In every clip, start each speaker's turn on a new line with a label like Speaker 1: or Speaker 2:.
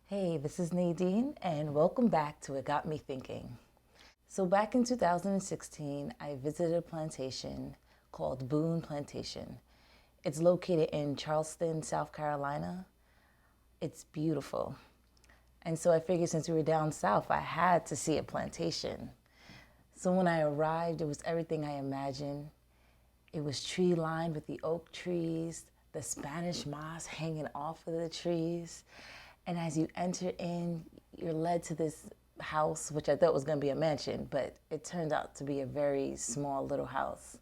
Speaker 1: Hey, this is Nadine, and welcome back to It Got Me Thinking. So, back in 2016, I visited a plantation called Boone Plantation. It's located in Charleston, South Carolina. It's beautiful. And so I figured since we were down south, I had to see a plantation. So, when I arrived, it was everything I imagined. It was tree lined with the oak trees, the Spanish moss hanging off of the trees. And as you enter in, you're led to this house, which I thought was going to be a mansion, but it turned out to be a very small little house.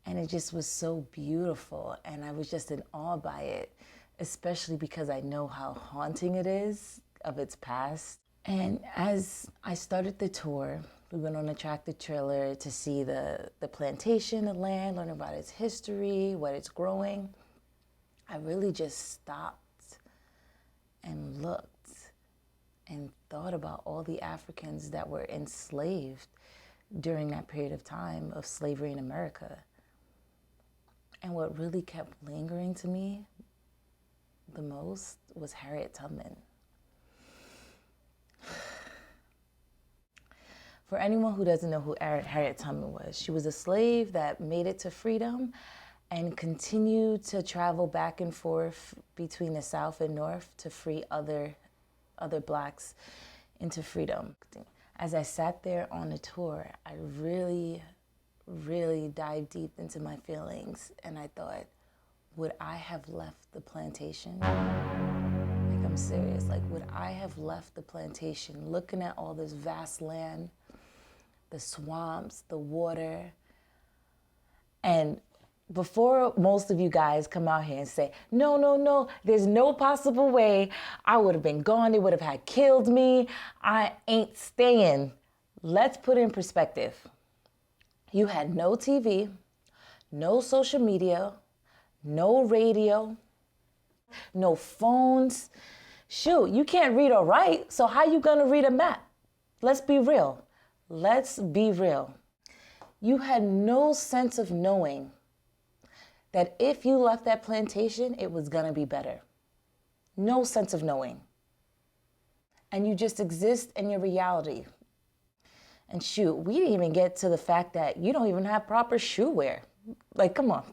Speaker 1: And it just was so beautiful. And I was just in awe by it, especially because I know how haunting it is of its past. And as I started the tour, we went on a tractor trailer to see the plantation, the land, learn about its history, what it's growing. I really just stopped and looked and thought about all the Africans that were enslaved during that period of time of slavery in America. And what really kept lingering to me the most was Harriet Tubman. For anyone who doesn't know who Harriet Tubman was, she was a slave that made it to freedom and continued to travel back and forth between the South and North to free other blacks into freedom. As I sat there on the tour, I really dived deep into my feelings, and I thought, would I have left the plantation? Like, I'm serious. Like, would I have left the plantation looking at all this vast land, the swamps, the water, and before most of you guys come out here and say, no, there's no possible way, I would have been gone, they would have had killed me, I ain't staying. Let's put it in perspective. You had no TV, no social media, no radio, no phones. Shoot, you can't read or write, so how you gonna read a map? Let's be real. Let's be real. You had no sense of knowing that if you left that plantation, it was gonna be better. No sense of knowing. And you just exist in your reality. And shoot, we didn't even get to the fact that you don't even have proper shoe wear. Like, come on.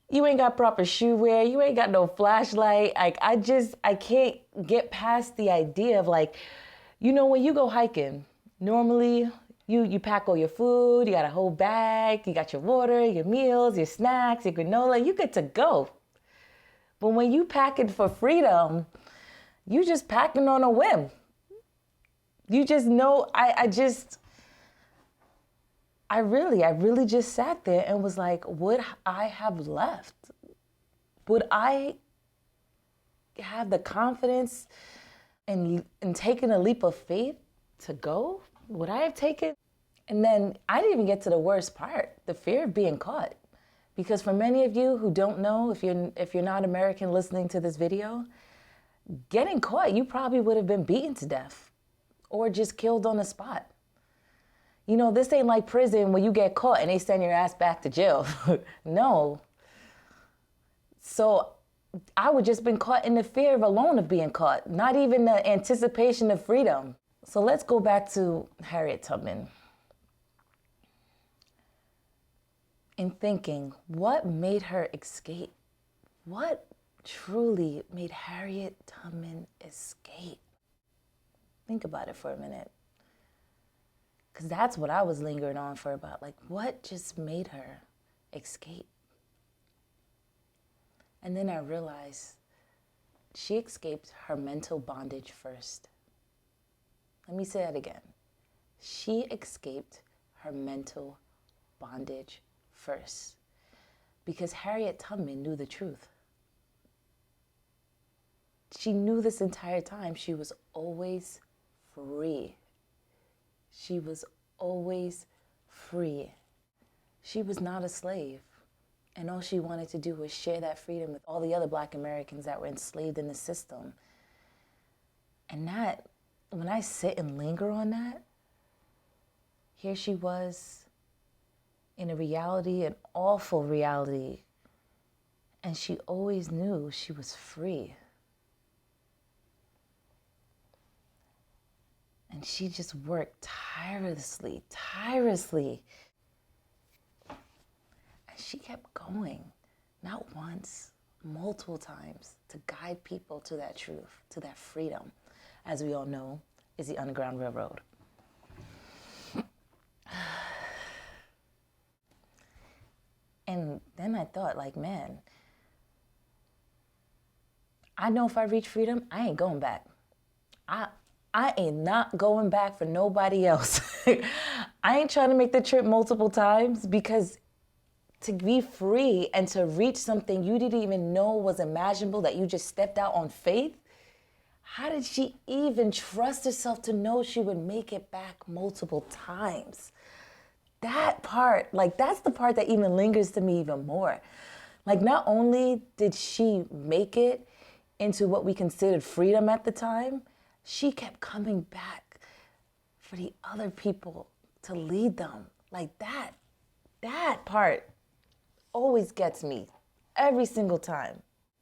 Speaker 1: You ain't got proper shoe wear, you ain't got no flashlight. Like, I can't get past the idea of, like, you know, when you go hiking, normally you pack all your food, you got a whole bag, you got your water, your meals, your snacks, your granola, you get to go. But when you packing for freedom, you just packing on a whim. You just know, I really just sat there and was like, would I have left? Would I have the confidence and taking a leap of faith to go? Would I have taken? And then I didn't even get to the worst part, the fear of being caught. Because for many of you who don't know, if you're not American listening to this video, getting caught, you probably would have been beaten to death or just killed on the spot. You know, this ain't like prison where you get caught and they send your ass back to jail. No. So I would just been caught in the fear alone of being caught, not even the anticipation of freedom. So let's go back to Harriet Tubman. In thinking, what made her escape? What truly made Harriet Tubman escape? Think about it for a minute. Because that's what I was lingering on for about, like, what just made her escape? And then I realized she escaped her mental bondage first. Let me say that again. She escaped her mental bondage first. Because Harriet Tubman knew the truth. She knew this entire time she was always free. She was always free. She was not a slave. And all she wanted to do was share that freedom with all the other Black Americans that were enslaved in the system. And that, when I sit and linger on that, here she was in a reality, an awful reality. And she always knew she was free. And she just worked tirelessly. And she kept going, not once, multiple times, to guide people to that truth, to that freedom, as we all know, is the Underground Railroad. And then I thought, like, man, I know if I reach freedom, I ain't going back. I ain't not going back for nobody else. I ain't trying to make the trip multiple times, because to be free and to reach something you didn't even know was imaginable, that you just stepped out on faith, how did she even trust herself to know she would make it back multiple times? That part, like, that's the part that even lingers to me even more. Like, not only did she make it into what we considered freedom at the time, she kept coming back for the other people to lead them. Like, that part always gets me every single time.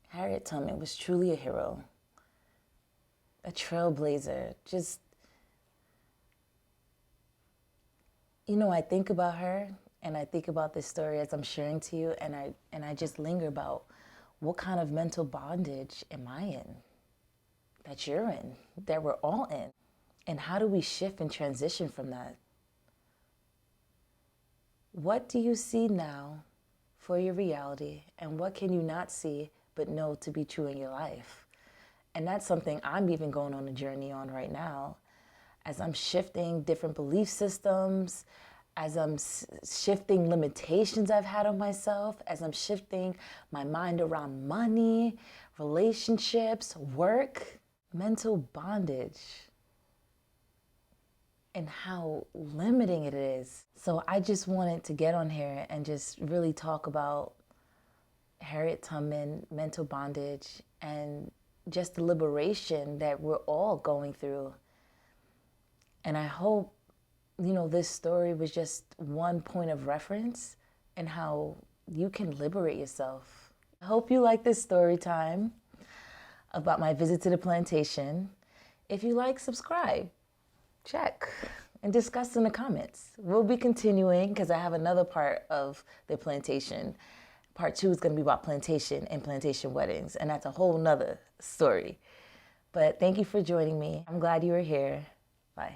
Speaker 1: Harriet Tubman was truly a hero, a trailblazer. Just, you know, I think about her and I think about this story as I'm sharing to you, and I just linger about what kind of mental bondage am I in, that you're in, that we're all in, and how do we shift and transition from that? What do you see now for your reality, and what can you not see but know to be true in your life? And that's something I'm even going on a journey on right now, as I'm shifting different belief systems, as I'm shifting limitations I've had on myself, as I'm shifting my mind around money, relationships, work, mental bondage, and how limiting it is. So I just wanted to get on here and just really talk about Harriet Tubman, mental bondage, and just the liberation that we're all going through. And I hope, you know, this story was just one point of reference and how you can liberate yourself. I hope you like this story time about my visit to the plantation. If you like, subscribe, check, and discuss in the comments. We'll be continuing, because I have another part of the plantation. Part 2 is going to be about plantation and plantation weddings, and that's a whole nother story. But thank you for joining me. I'm glad you were here. Bye.